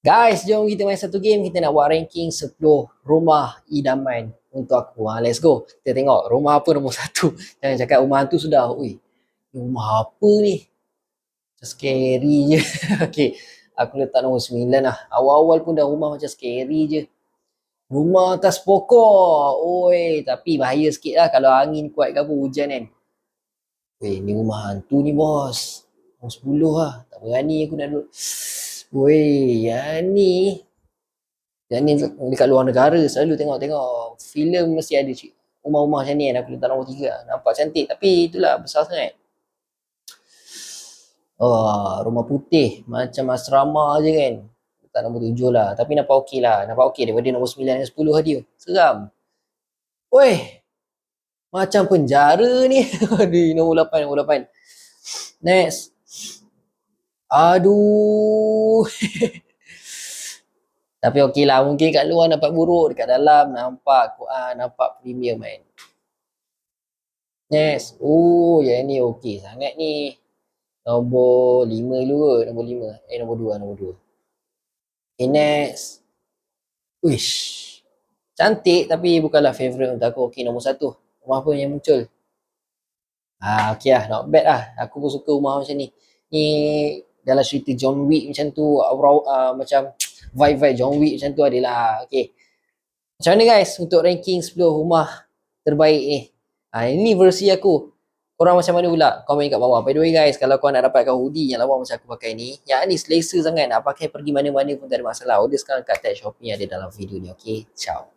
Guys, jom kita main satu game. Kita nak buat ranking 10 rumah idaman untuk aku. Let's go. Kita tengok rumah apa nombor satu. Jangan cakap rumah hantu sudah. Ui, rumah apa ni? Macam scary je. Okay, aku letak nombor 9 lah. Awal-awal pun dah rumah macam scary je. Rumah atas pokok. Oi, tapi bahaya sikit lah kalau angin kuat ke apa, hujan kan. Weh, ni rumah hantu ni bos. Nombor 10 lah. Tak berani aku nak duduk. Weh, yang ni. Yang ni dekat luar negara selalu tengok-tengok filem mesti ada rumah-rumah macam ni kan. Aku letak nombor 3. Nampak cantik tapi itulah besar sangat. Oh, rumah putih macam asrama je kan. Letak nombor 7 lah. Tapi nampak okey lah. Nampak okey daripada nombor 9 dan 10 tadi. Seram. Weh, macam penjara ni. Aduh, nombor 8, nombor 8. Next. Aduh. Tapi okey lah. Mungkin kat luar nampak buruk. Dekat dalam nampak nampak premium kan. Next. Oh, yang ni okey sangat ni. Nombor 5 dulu ke? Nombor 5. Nombor 2, nombor 2. Okay, next. Wish. Cantik tapi bukanlah favourite untuk aku. Okey, nombor 1. Rumah apa yang muncul? Okey lah. Not bad lah. Aku pun suka rumah macam ni. Ni dalam cerita John Wick macam tu. Macam vibe-vibe John Wick macam tu adalah. Okay. Macam mana guys untuk ranking 10 rumah terbaik ni? Ini versi aku. Korang macam mana pula? Komen kat bawah. By the way guys, kalau korang nak dapatkan hoodie yang lawa macam aku pakai ni, yang ni selesa sangat, nak pakai pergi mana-mana pun tak ada masalah. Order sekarang kat tag Shopee yang ada dalam video ni. Okay, ciao.